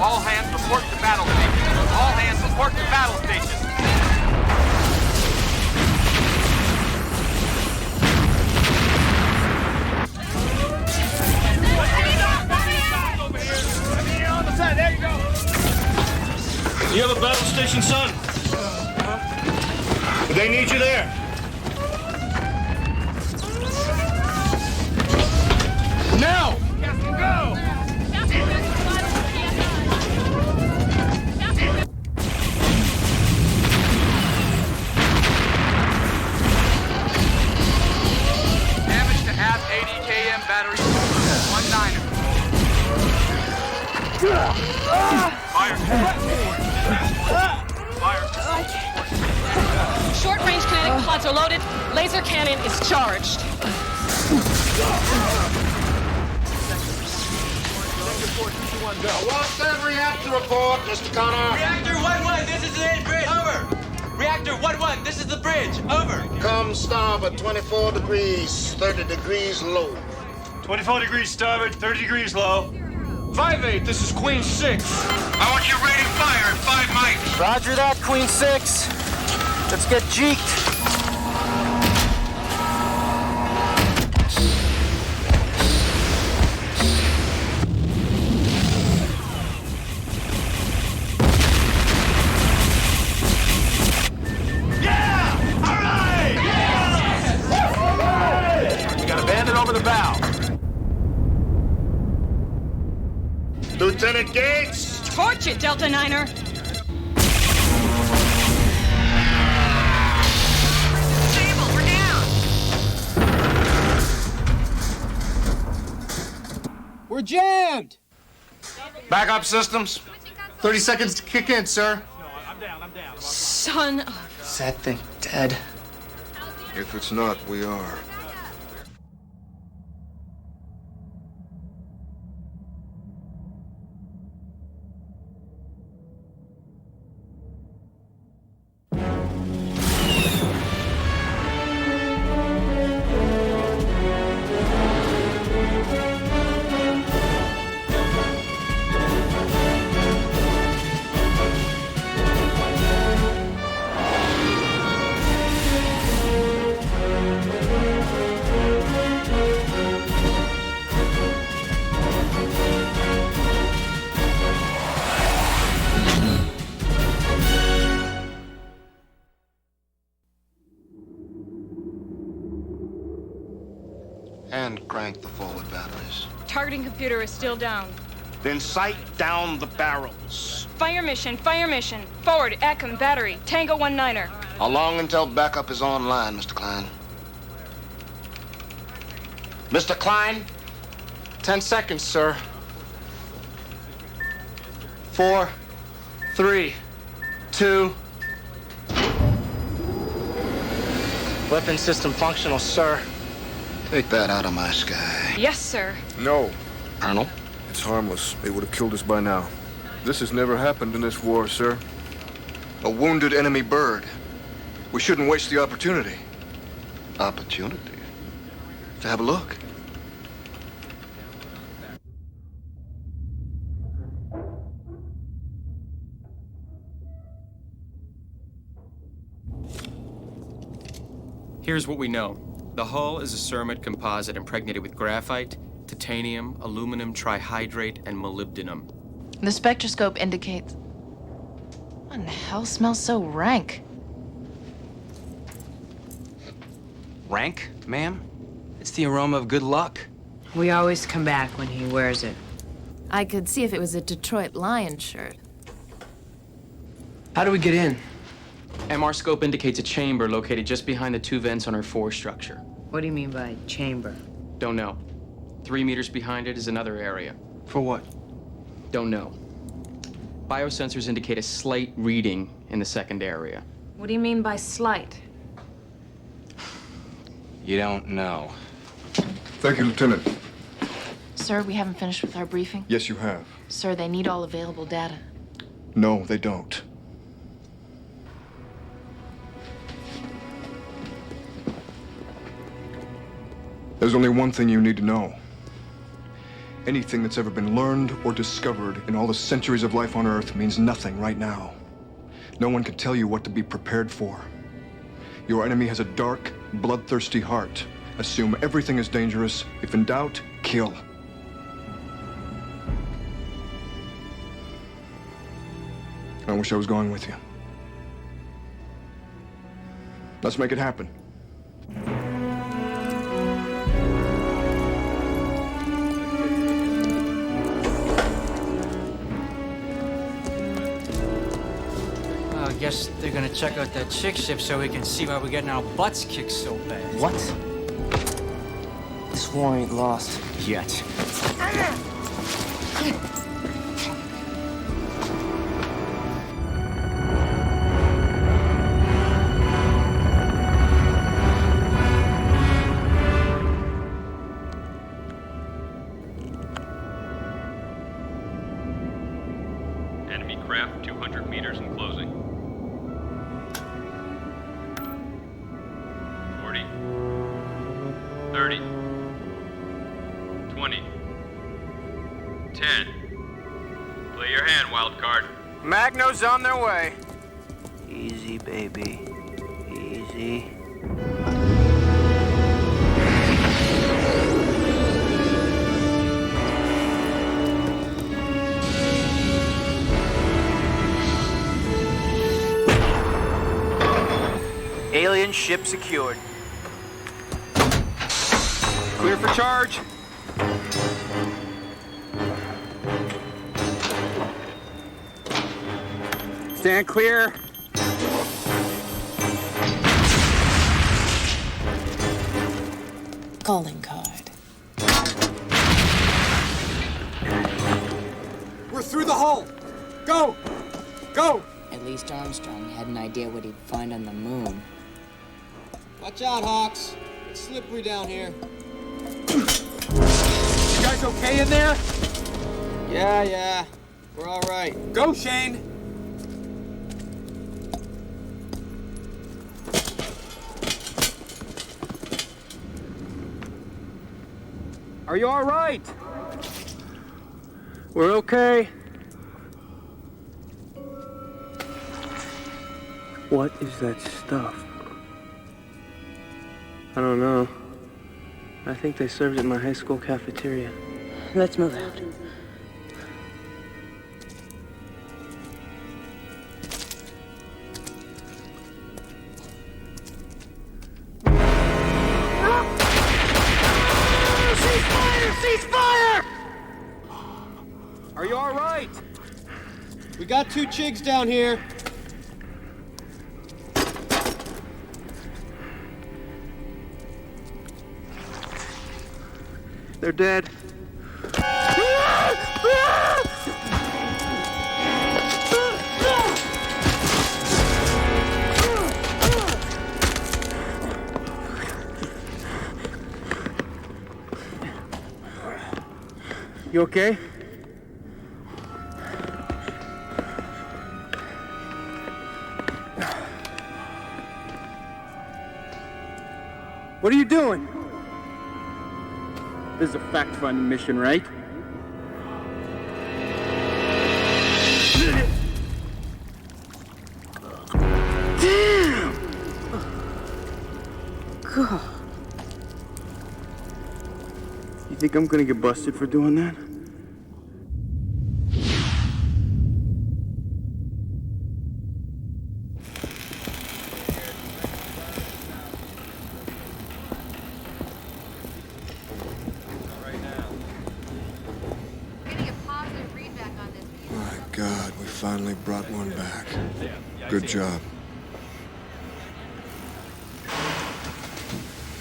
All hands report to battle station. All hands report to battle station. There you go. You have a battle station, son? They need you there. Now! Captain, go! Damage to half 80 km battery. 1-9er. Fire. Fire. Short-range kinetic pods are loaded. Laser cannon is charged. What's that reactor report, Mr. Connor? Reactor 1-1, this is the bridge. Over. Reactor 1-1, this is the bridge. Over. Come starboard, 24 degrees, 30 degrees low. 24 degrees starboard, 30 degrees low. 5-8, this is Queen 6. I want you rating fire at 5 mics. Roger that, Queen 6. Let's get jeeked. Over the bow. Lieutenant Gates! Torch it, Delta 9er. Stable, we're down. We're jammed! Backup systems? 30 seconds to kick in, sir. Son of... Is that thing dead? If it's not, we are. And crank the forward batteries. Targeting computer is still down. Then sight down the barrels. Fire mission, fire mission. Forward, Acom, battery. Tango 1-9er. How long until backup is online, Mr. Klein? Mr. Klein? 10 seconds, sir. 4, 3, 2. Weapon system functional, sir. Take that out of my sky. Yes, sir. No, Colonel? it's harmless. They would have killed us by now. This has never happened in this war, sir. A wounded enemy bird. We shouldn't waste the opportunity. Opportunity. To have a look. Here's what we know. The hull is a ceramide composite impregnated with graphite, titanium, aluminum trihydrate, and molybdenum. The spectroscope indicates... What in the hell smells so rank? Rank, ma'am? It's the aroma of good luck. We always come back when he wears it. I could see if it was a Detroit Lions shirt. How do we get in? MR scope indicates a chamber located just behind the 2 vents on our 4 structure. What do you mean by chamber? Don't know. 3 meters behind it is another area. For what? Don't know. Biosensors indicate a slight reading in the second area. What do you mean by slight? You don't know. Thank you, Lieutenant. Sir, we haven't finished with our briefing. Yes, you have. Sir, they need all available data. No, they don't. There's only one thing you need to know. Anything that's ever been learned or discovered in all the centuries of life on Earth means nothing right now. No one can tell you what to be prepared for. Your enemy has a dark, bloodthirsty heart. Assume everything is dangerous. If in doubt, kill. I wish I was going with you. Let's make it happen. I guess they're gonna check out that chick ship so we can see why we're getting our butts kicked so bad. What? This war ain't lost yet. Enemy craft 200 meters and closing. 40. 30. 20. 10. Play your hand, wild card. Magno's on their way. Easy, baby. Easy. Alien ship secured. Clear for charge. Stand clear. Calling card. We're through the hull. Go! Go! At least Armstrong had an idea what he'd find on the moon. Watch out, Hawks. It's slippery down here. You guys okay in there? Yeah. We're all right. Go, Shane! Are you all right? We're okay. What is that stuff? I don't know. I think they served it in my high school cafeteria. Let's move out. Ceasefire! Are you all right? We got 2 chigs down here. They're dead. You okay? What are you doing? This is a fact-finding mission, right? Damn! God. You think I'm gonna get busted for doing that? God, we finally brought one back. Good job.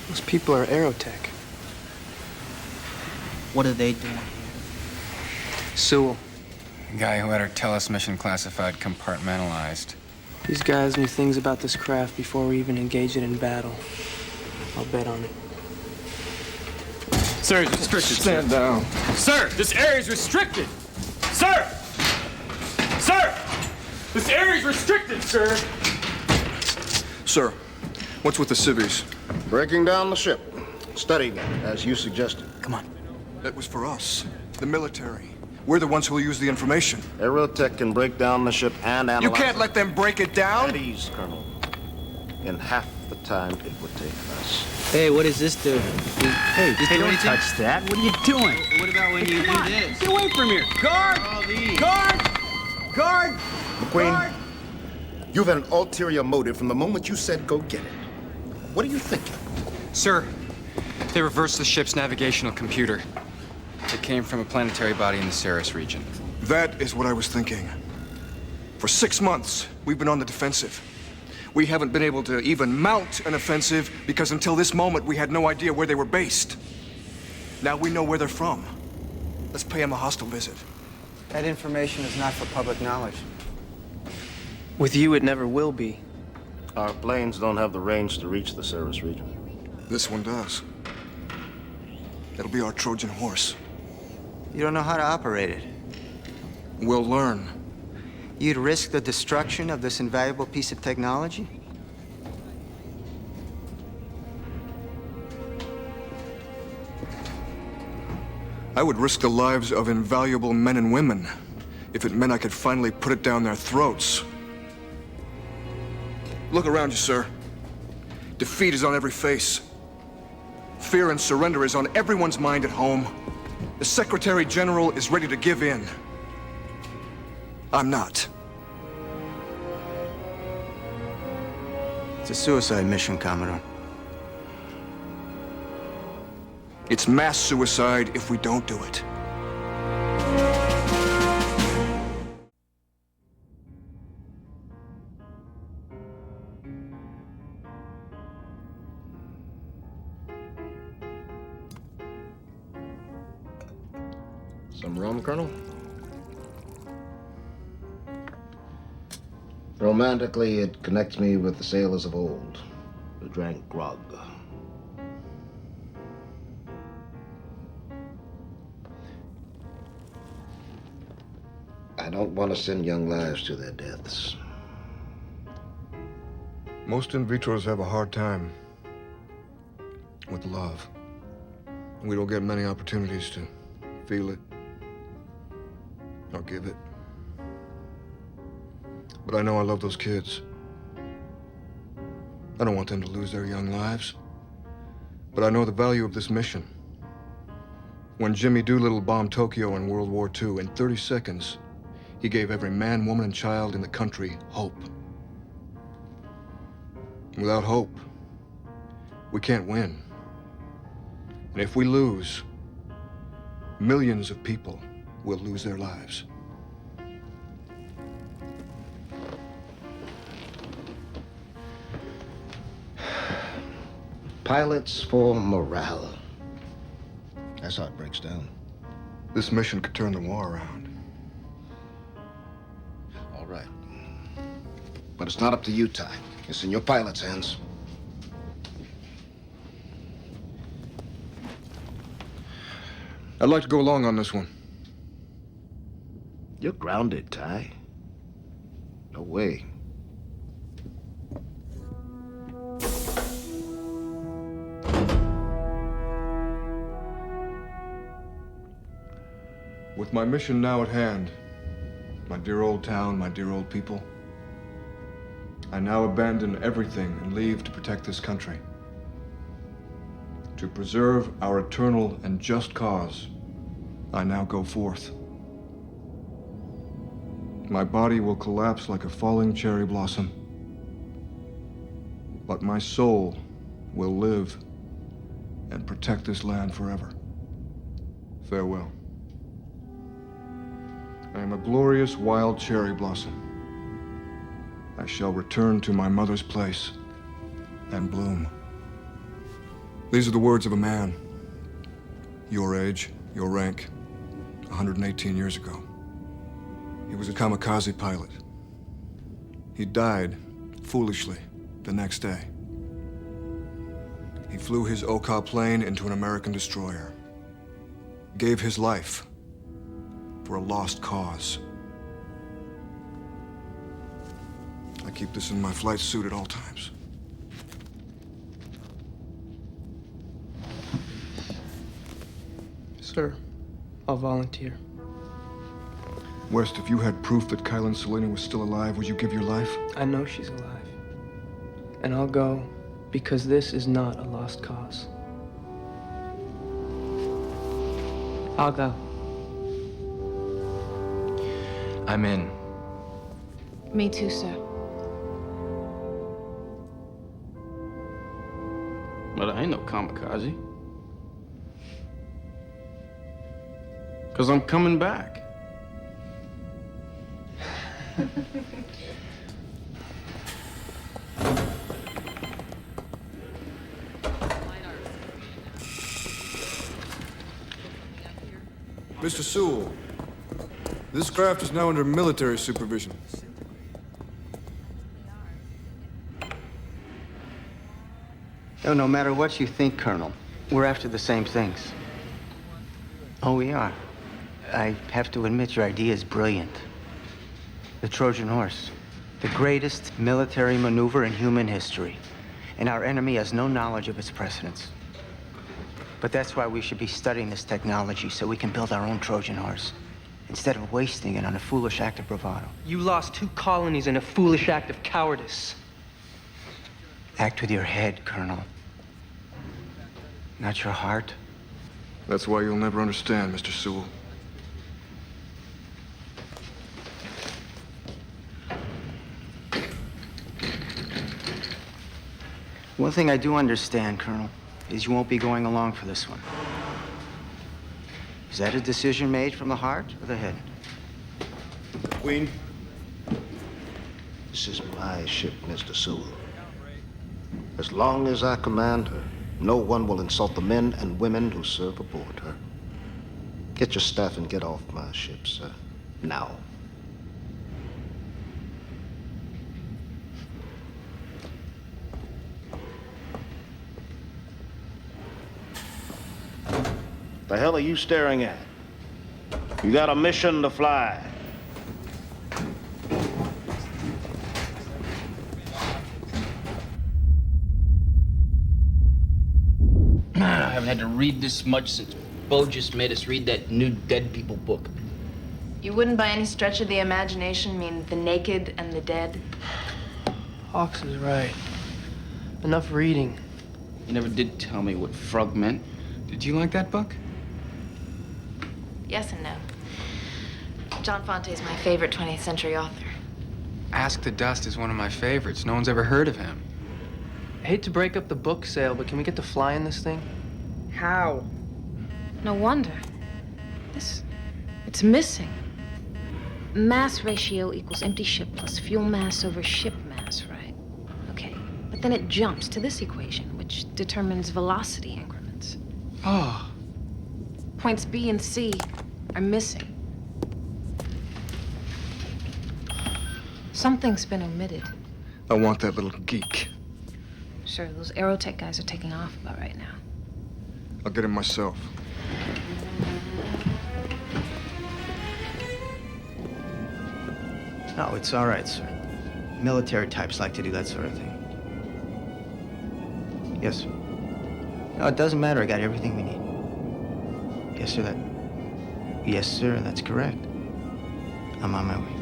Those people are Aerotech. What are they doing here? Sewell. The guy who had our Tellus mission classified compartmentalized. These guys knew things about this craft before we even engaged it in battle. I'll bet on it. Sir, it's restricted. Stand down. Sir, this area is restricted. Sir! Sir! This area is restricted, sir! Sir, what's with the civvies? Breaking down the ship. Studying it, as you suggested. Come on. That was for us. The military. We're the ones who will use the information. Aerotech can break down the ship and analyze You can't let them break it down! At ease, Colonel. In half the time it would take us. Hey, what does this do? Hey, don't touch that. What are you doing? What about when you do this? Get away from here. Guard! Guard! Guard! McQueen, you've had an ulterior motive from the moment you said go get it. What are you thinking? Sir, they reversed the ship's navigational computer. It came from a planetary body in the Ceres region. That is what I was thinking. For 6 months, we've been on the defensive. We haven't been able to even mount an offensive because until this moment, we had no idea where they were based. Now we know where they're from. Let's pay them a hostile visit. That information is not for public knowledge. With you, it never will be. Our planes don't have the range to reach the Ceres region. This one does. It'll be our Trojan horse. You don't know how to operate it. We'll learn. You'd risk the destruction of this invaluable piece of technology? I would risk the lives of invaluable men and women if it meant I could finally put it down their throats. Look around you, sir. Defeat is on every face. Fear and surrender is on everyone's mind at home. The Secretary General is ready to give in. I'm not. It's a suicide mission, Commodore. It's mass suicide if we don't do it. Some rum, Colonel? Romantically, it connects me with the sailors of old who drank grog. I don't want to send young lives to their deaths. Most in vitros have a hard time with love. We don't get many opportunities to feel it or give it. But I know I love those kids. I don't want them to lose their young lives. But I know the value of this mission. When Jimmy Doolittle bombed Tokyo in World War II, in 30 seconds, he gave every man, woman, and child in the country hope. Without hope, we can't win. And if we lose, millions of people will lose their lives. Pilots for morale. That's how it breaks down. This mission could turn the war around. All right. But it's not up to you, Ty. It's in your pilot's hands. I'd like to go along on this one. You're grounded, Ty. No way. With my mission now at hand, my dear old town, my dear old people, I now abandon everything and leave to protect this country. To preserve our eternal and just cause, I now go forth. My body will collapse like a falling cherry blossom, but my soul will live and protect this land forever. Farewell. I am a glorious wild cherry blossom. I shall return to my mother's place and bloom. These are the words of a man, your age, your rank, 118 years ago. He was a kamikaze pilot. He died, foolishly, the next day. He flew his Oka plane into an American destroyer. Gave his life for a lost cause. I keep this in my flight suit at all times. Sir, I'll volunteer. West, if you had proof that Kylan Selena was still alive, would you give your life? I know she's alive. And I'll go because this is not a lost cause. I'll go. I'm in. Me too, sir. But I ain't no kamikaze. 'Cause I'm coming back. Mr. Sewell, this craft is now under military supervision. No matter what you think, Colonel, we're after the same things. Oh, we are. I have to admit your idea is brilliant. The Trojan horse, the greatest military maneuver in human history. And our enemy has no knowledge of its precedents. But that's why we should be studying this technology so we can build our own Trojan horse, instead of wasting it on a foolish act of bravado. You lost 2 colonies in a foolish act of cowardice. Act with your head, Colonel. Not your heart. That's why you'll never understand, Mr. Sewell. One thing I do understand, Colonel, is you won't be going along for this one. Is that a decision made from the heart or the head? Queen, this is my ship, Mr. Sewell. As long as I command her, no one will insult the men and women who serve aboard her. Get your staff and get off my ship, sir. Now. The hell are you staring at? You got a mission to fly. I haven't had to read this much since Bo just made us read that new Dead People book. You wouldn't by any stretch of the imagination mean the naked and the dead? Hawks is right. Enough reading. You never did tell me what frog meant. Did you like that book? Yes and no. John Fante is my favorite 20th century author. Ask the Dust is one of my favorites. No one's ever heard of him. I hate to break up the book sale, but can we get to fly in this thing? How? No wonder. It's missing. Mass ratio equals empty ship plus fuel mass over ship mass, right? Okay. But then it jumps to this equation, which determines velocity increments. Oh. Points B and C are missing. Something's been omitted. I want that little geek. Sure, those aerotech guys are taking off about right now. I'll get him myself. No, it's all right, sir. Military types like to do that sort of thing. Yes, sir. No, it doesn't matter. I got everything we need. Yes, sir, Yes, sir, that's correct. I'm on my way.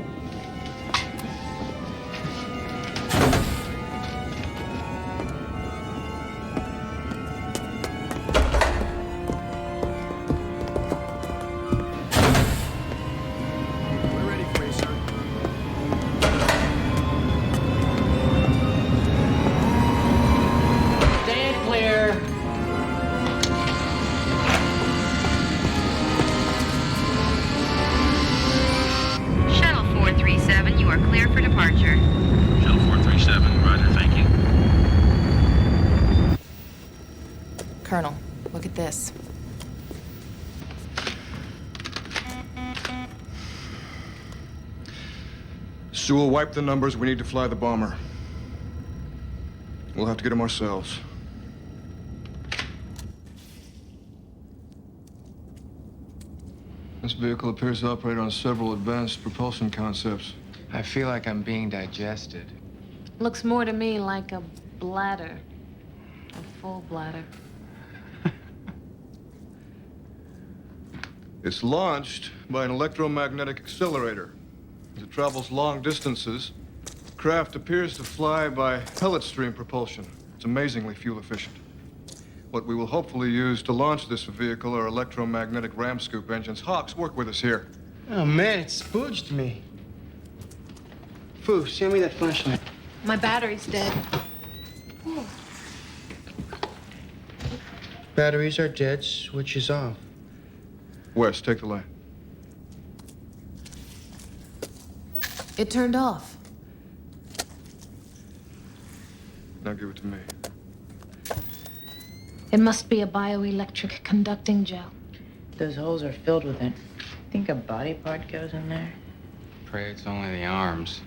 Colonel, look at this. Sewell, wipe the numbers. We need to fly the bomber. We'll have to get him ourselves. This vehicle appears to operate on several advanced propulsion concepts. I feel like I'm being digested. Looks more to me like a bladder. A full bladder. It's launched by an electromagnetic accelerator. As it travels long distances, the craft appears to fly by pellet stream propulsion. It's amazingly fuel efficient. What we will hopefully use to launch this vehicle are electromagnetic ram scoop engines. Hawks, work with us here. Oh, man, it spooked me. Foo, send me that flashlight. My battery's dead. Batteries are dead, switch is off. Wes, take the light. It turned off. Now give it to me. It must be a bioelectric conducting gel. Those holes are filled with it. Think a body part goes in there? Pray it's only the arms.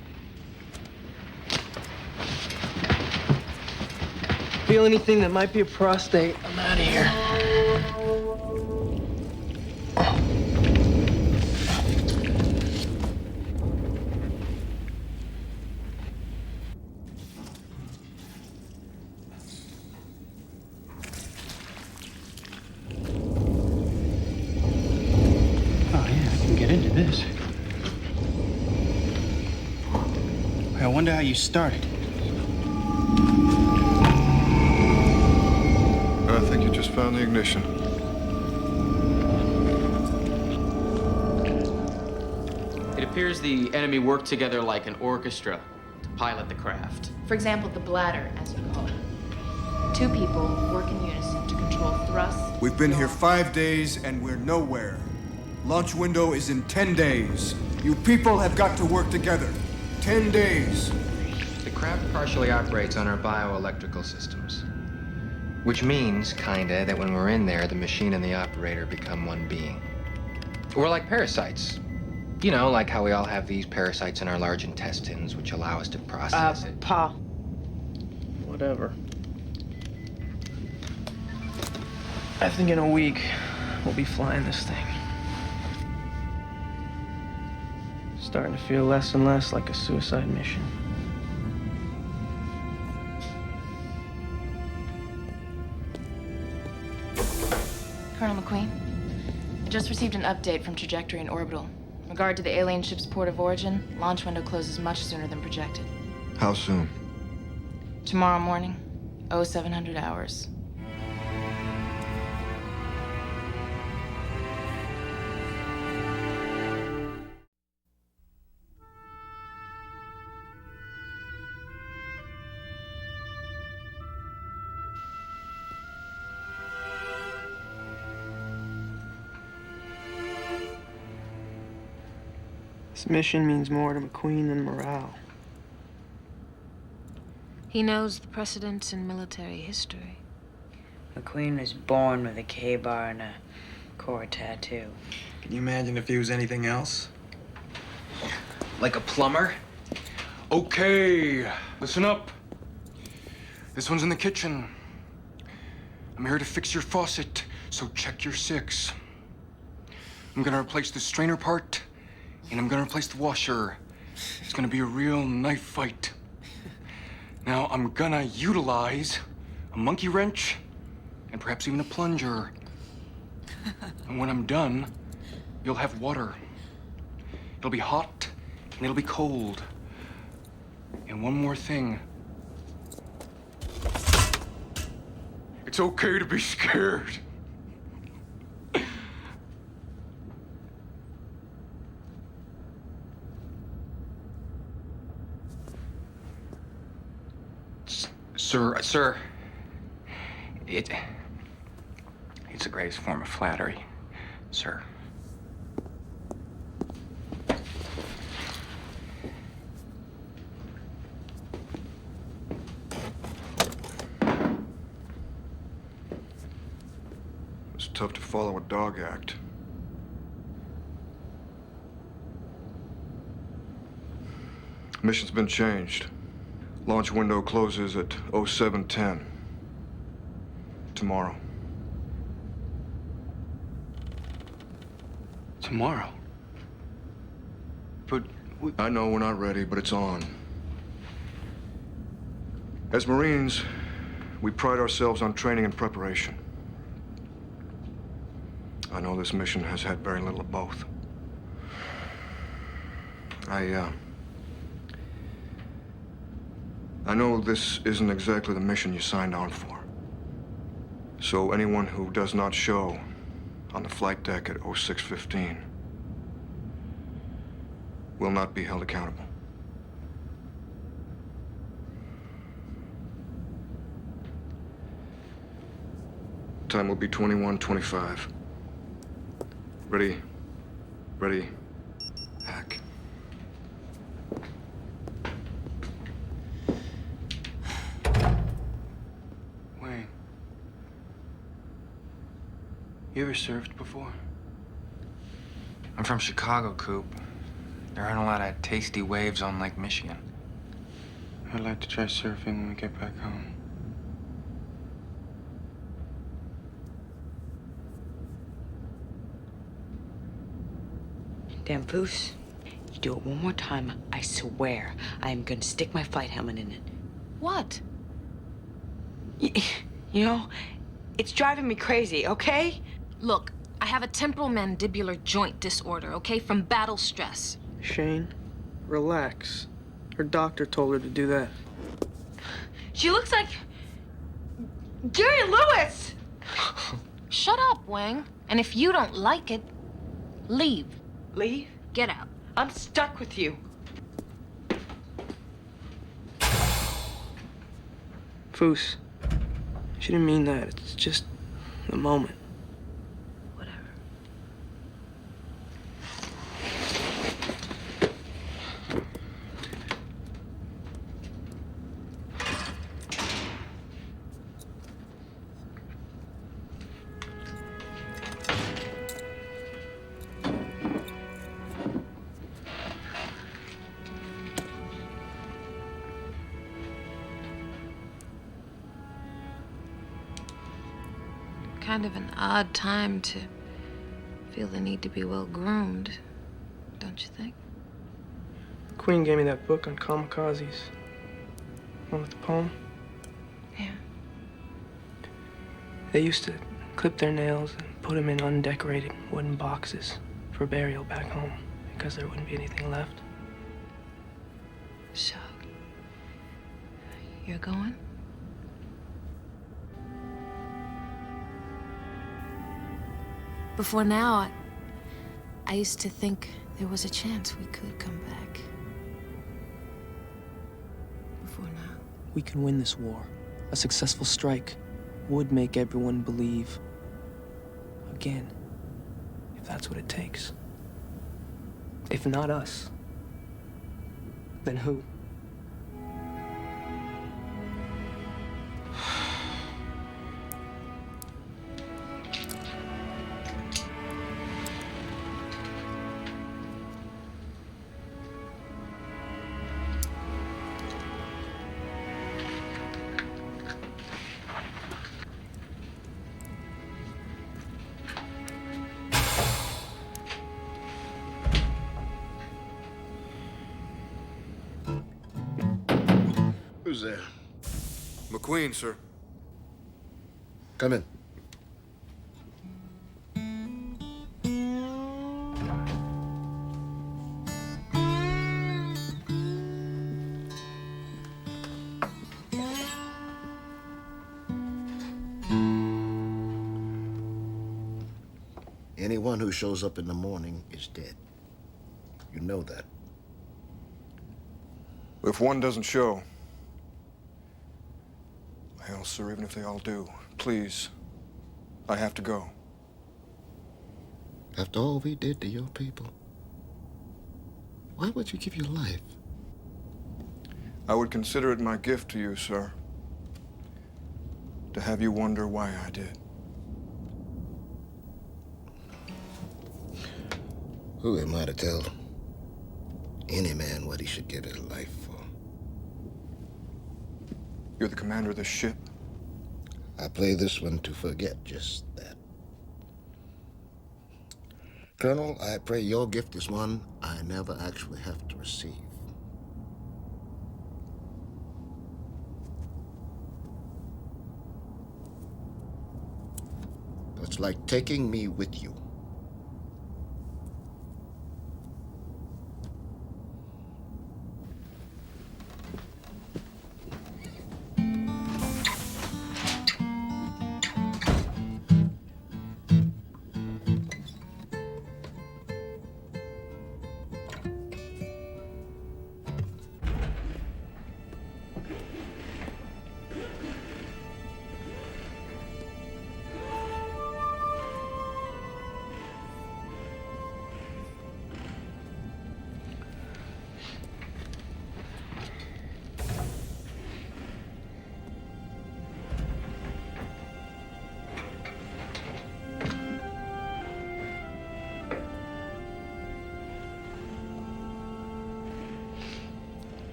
Feel anything that might be a prostate, I'm out of here. Oh, yeah, I can get into this. I wonder how you started. I think you just found the ignition. It appears the enemy worked together like an orchestra to pilot the craft. For example, the bladder, as you call it. 2 people work in unison to control thrust. We've been here 5 days and we're nowhere. Launch window is in 10 days. You people have got to work together. 10 days. The craft partially operates on our bioelectrical systems. Which means, kinda, that when we're in there, the machine and the operator become one being. We're like parasites. You know, like how we all have these parasites in our large intestines, which allow us to process it. Pa. Whatever. I think in a week, we'll be flying this thing. Starting to feel less and less like a suicide mission. Colonel McQueen, I just received an update from Trajectory and Orbital. In regard to the alien ship's port of origin, launch window closes much sooner than projected. How soon? Tomorrow morning, 0700 hours. This mission means more to McQueen than morale. He knows the precedents in military history. McQueen was born with a K-bar and a core tattoo. Can you imagine if he was anything else? Like a plumber? Okay, listen up. This one's in the kitchen. I'm here to fix your faucet, so check your 6. I'm gonna replace the strainer part, and I'm gonna replace the washer. It's gonna be a real knife fight. Now, I'm gonna utilize a monkey wrench and perhaps even a plunger. And when I'm done, you'll have water. It'll be hot and it'll be cold. And one more thing. It's okay to be scared. Sir, it's the greatest form of flattery, sir. It's tough to follow a dog act. Mission's been changed. Launch window closes at 0710. Tomorrow. Tomorrow? But I know we're not ready, but it's on. As Marines, we pride ourselves on training and preparation. I know this mission has had very little of both. I know this isn't exactly the mission you signed on for. So anyone who does not show on the flight deck at 0615 will not be held accountable. Time will be 21:25. Ready, hack. Wayne. You ever surfed before? I'm from Chicago, Coop. There aren't a lot of tasty waves on Lake Michigan. I'd like to try surfing when we get back home. Damn, Foos. You do it one more time, I swear I am gonna stick my flight helmet in it. What? You know, it's driving me crazy, okay? Look, I have a temporal mandibular joint disorder, okay, from battle stress. Shane, relax. Her doctor told her to do that. She looks like Gary Lewis! Shut up, Wang. And if you don't like it, leave. Leave? Get out. I'm stuck with you. Foos, she didn't mean that. It's just a moment. Kind of an odd time to feel the need to be well groomed, don't you think? Queen gave me that book on kamikazes. One with the poem. Yeah. They used to clip their nails and put them in undecorated wooden boxes for burial back home because there wouldn't be anything left. So, you're going? Before now, I used to think there was a chance we could come back. Before now. We can win this war. A successful strike would make everyone believe again, if that's what it takes. If not us, then who? Who's there? McQueen, sir. Come in. Anyone who shows up in the morning is dead. You know that. If one doesn't show, hell, sir, even if they all do, please, I have to go. After all we did to your people, why would you give your life? I would consider it my gift to you, sir, to have you wonder why I did. Who am I to tell any man what he should give his life for? You're the commander of this ship. I play this one to forget just that. Colonel, I pray your gift is one I never actually have to receive. It's like taking me with you.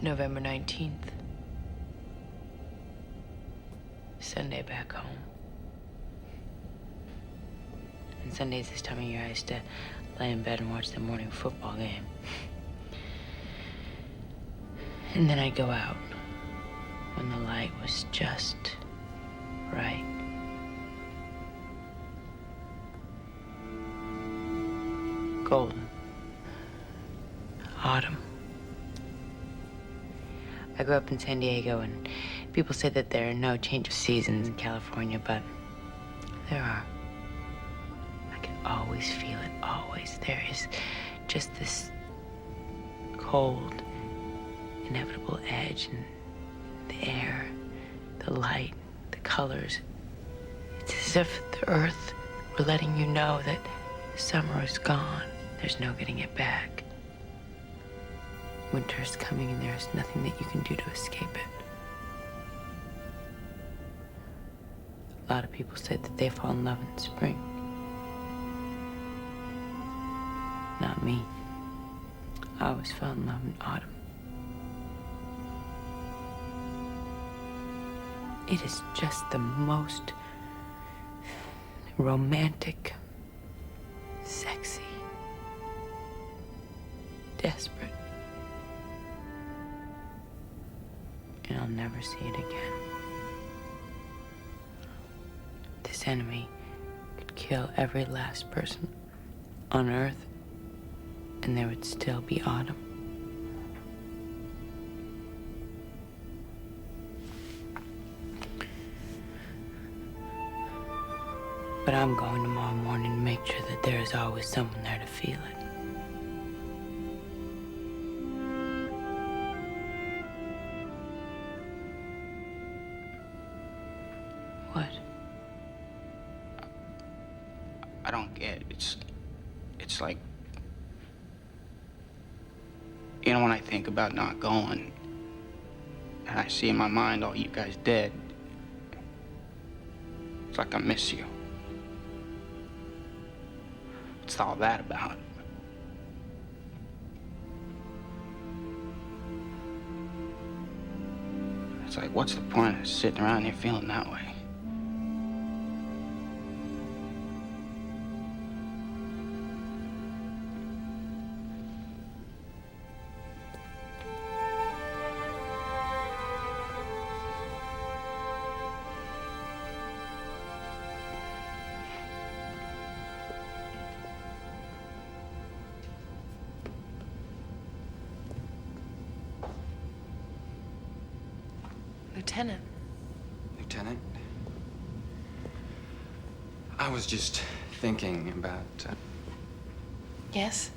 November 19th. Sunday back home. And Sundays this time of year I used to lay in bed and watch the morning football game. And then I'd go out when the light was just right. Golden. Autumn. I grew up in San Diego, and people say that there are no change of seasons in California, but there are. I can always feel it, always. There is just this cold, inevitable edge in the air, the light, the colors. It's as if the earth were letting you know that summer is gone. There's no getting it back. Winter is coming and there's nothing that you can do to escape it. A lot of people say that they fall in love in spring. Not me. I always fell in love in autumn. It is just the most romantic, sexy, desperate. And I'll never see it again. This enemy could kill every last person on Earth, and there would still be autumn. But I'm going tomorrow morning to make sure that there is always someone there to feel it. What? I don't get it. It's like, you know, when I think about not going, and I see in my mind all you guys dead, it's like I miss you. What's all that about? It's like, what's the point of sitting around here feeling that way? Lieutenant. Lieutenant? I was just thinking about... Yes?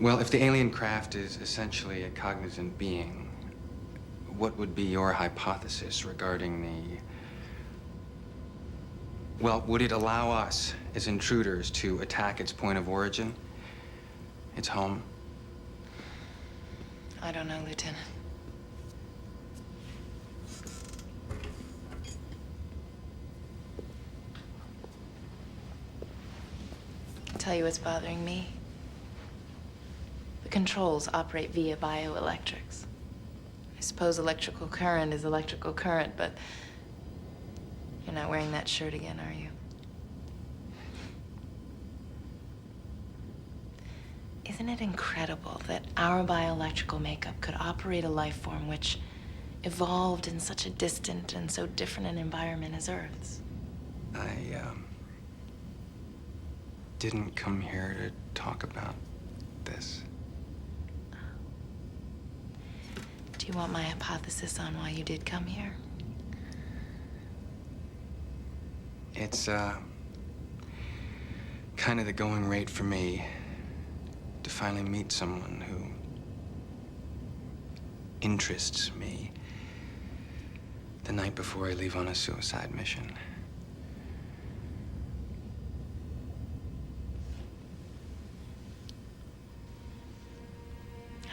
Well, if the alien craft is essentially a cognizant being, what would be your hypothesis regarding the... Well, would it allow us, as intruders, to attack its point of origin? Its home? I don't know, Lieutenant. I'll tell you what's bothering me. The controls operate via bioelectrics. I suppose electrical current is electrical current, but you're not wearing that shirt again, are you? Isn't it incredible that our bioelectrical makeup could operate a life form which evolved in such a distant and so different an environment as Earth's. I didn't come here to talk about this. Do you want my hypothesis on why you did come here? It's kind of the going rate for me to finally meet someone who interests me the night before I leave on a suicide mission.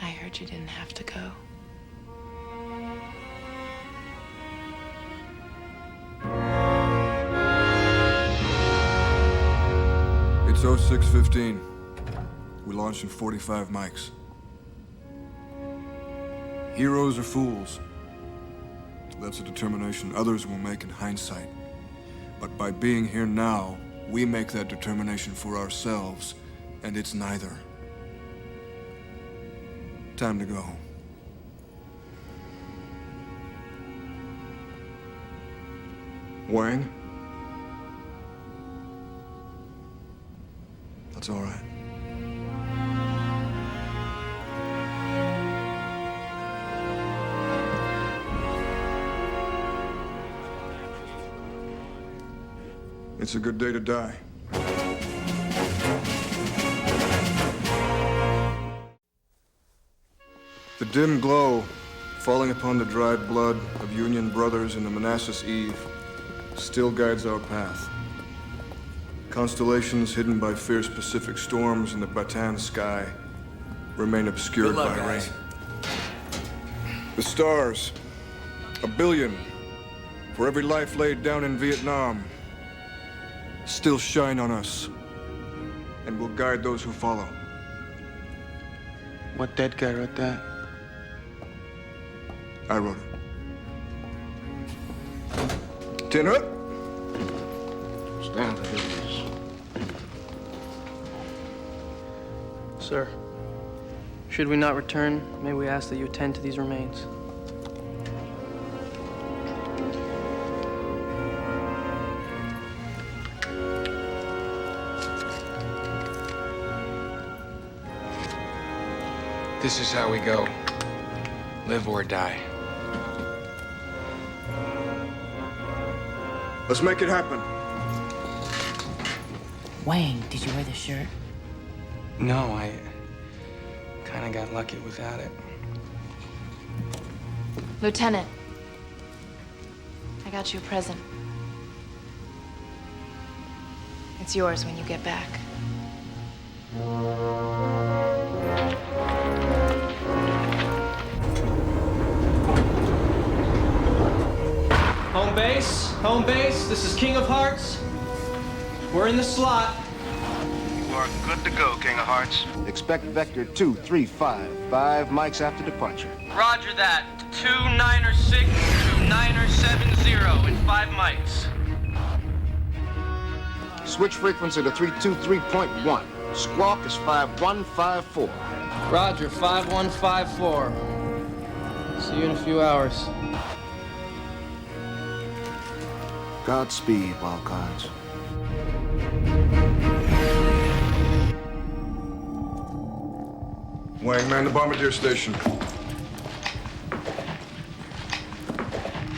I heard you didn't have to go. It's 06:15. We launched in 45 mics. Heroes or fools? That's a determination others will make in hindsight. But by being here now, we make that determination for ourselves, and it's neither. Time to go home. Wang? That's all right. It's a good day to die. The dim glow falling upon the dried blood of Union brothers in the Manassas Eve still guides our path. Constellations hidden by fierce Pacific storms in the Bataan sky remain obscured by rain. The stars, 1 billion for every life laid down in Vietnam, still shine on us and will guide those who follow. What dead guy wrote that? I wrote it. Tin Hut? Stand at ease. Sir, should we not return, may we ask that you attend to these remains? This is how we go. Live or die. Let's make it happen. Wang, did you wear the shirt? No, I kind of got lucky without it. Lieutenant, I got you a present. It's yours when you get back. Home base, this is King of Hearts. We're in the slot. You are good to go, King of Hearts. Expect Vector 235, 5 mics after departure. Roger that. 2906 to 2970 in 5 mics. Switch frequency to 323.1. Squawk is 5154. Roger, 5154. See you in a few hours. Godspeed, wildcards. Wang, man the bombardier station.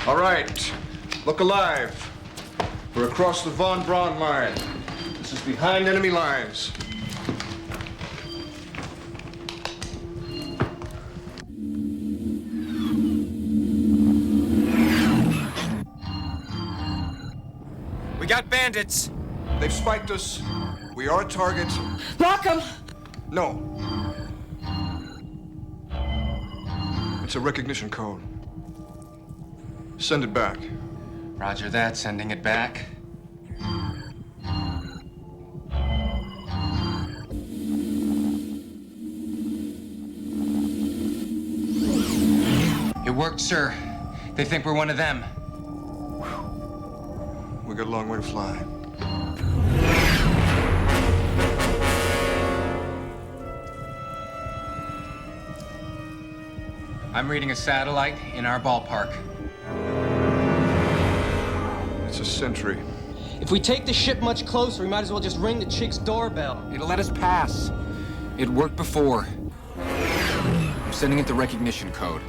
All right, look alive. We're across the Von Braun line. This is behind enemy lines. We got bandits. They've spiked us. We are a target. Block them! No. It's a recognition code. Send it back. Roger that, sending it back. It worked, sir. They think we're one of them. We got a long way to fly. I'm reading a satellite in our ballpark. It's a sentry. If we take the ship much closer, we might as well just ring the chick's doorbell. It'll let us pass. It worked before. I'm sending it the recognition code.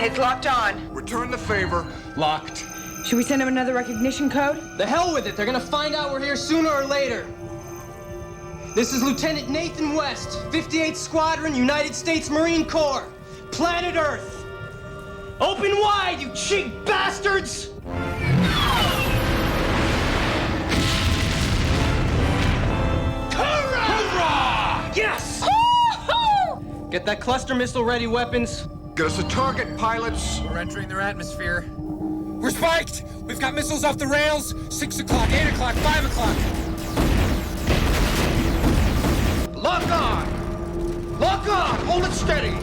It's locked on. Return the favor. Locked. Should we send him another recognition code? The hell with it. They're gonna find out we're here sooner or later. This is Lieutenant Nathan West, 58th Squadron, United States Marine Corps. Planet Earth. Open wide, you cheap bastards! Hoorah! Yes! Get that cluster missile ready, weapons. Get us a target, pilots. We're entering their atmosphere. We're spiked! We've got missiles off the rails. 6 o'clock, 8 o'clock, 5 o'clock. Lock on! Lock on! Hold it steady!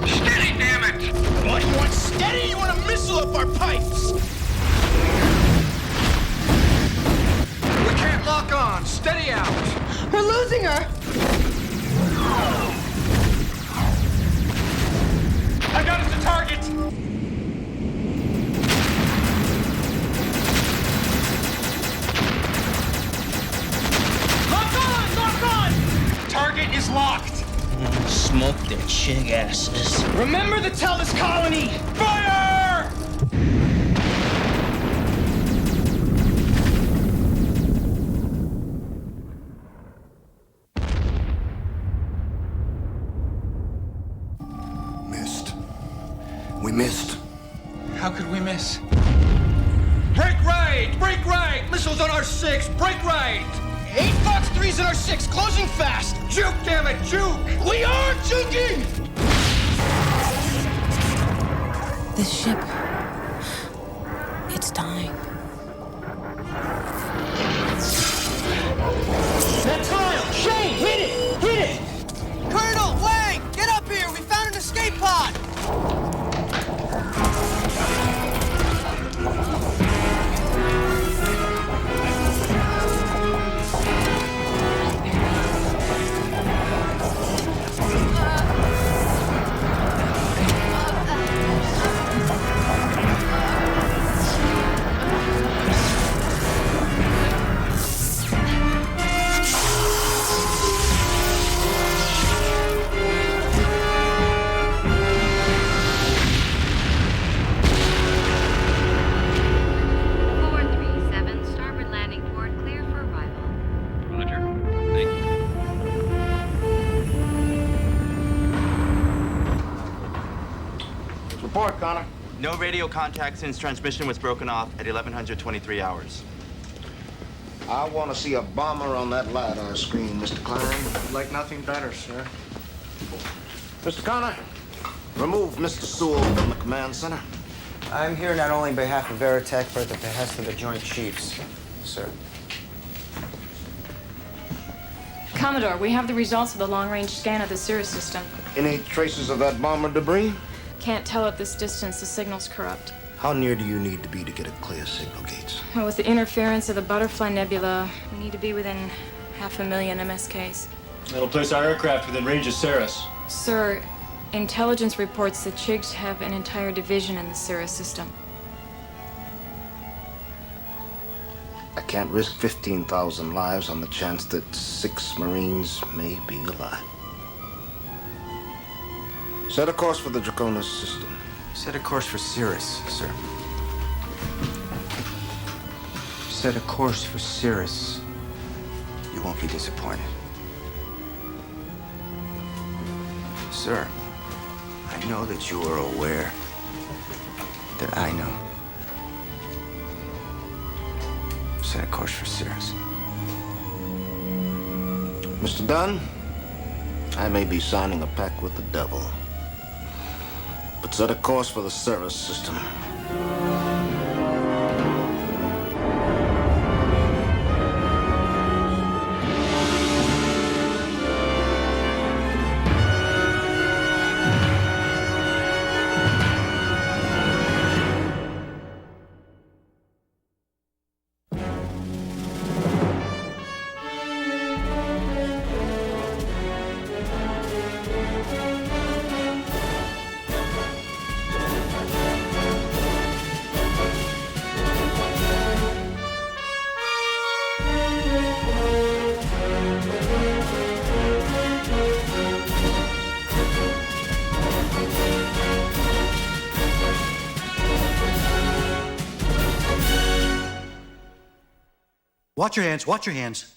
Steady, damn it! What, you want steady? You want a missile up our pipes? We can't lock on! Steady out! We're losing her! I got us a target! Lock on! Lock on! Target is locked! Smoke their chig asses. Remember to tell this colony! Fire! Missed. We missed. How could we miss? Break right! Break right! Missiles on our 6! Break right! 8 Fox 3s in our 6! Closing fast! Juke, damn it! Juke! We are juking! This ship. It's dying. That tile! Shane, hit it! Hit it! Colonel, Wang! Get up here! We found an escape pod! Report, Connor. No radio contact since transmission was broken off at 1123 hours. I want to see a bomber on that LiDAR screen, Mr. Klein. Like nothing better, sir. Mr. Connor, remove Mr. Sewell from the command center. I'm here not only on behalf of Veritech, but at the behest of the Joint Chiefs, sir. Commodore, we have the results of the long-range scan of the Cirrus system. Any traces of that bomber debris? Can't tell at this distance. The signal's corrupt. How near do you need to be to get a clear signal, Gates? Well, with the interference of the Butterfly Nebula, we need to be within 500,000 MSKs. That'll place our aircraft within range of Cirrus. Sir, intelligence reports that Chigs have an entire division in the Cirrus system. I can't risk 15,000 lives on the chance that 6 Marines may be alive. Set a course for the Draconis system. Set a course for Cirrus, sir. Set a course for Cirrus. You won't be disappointed. Sir, I know that you are aware that I know. Set a course for Cirrus. Mr. Dunn, I may be signing a pact with the devil, but set a course for the Cirrus system. Watch your hands, watch your hands.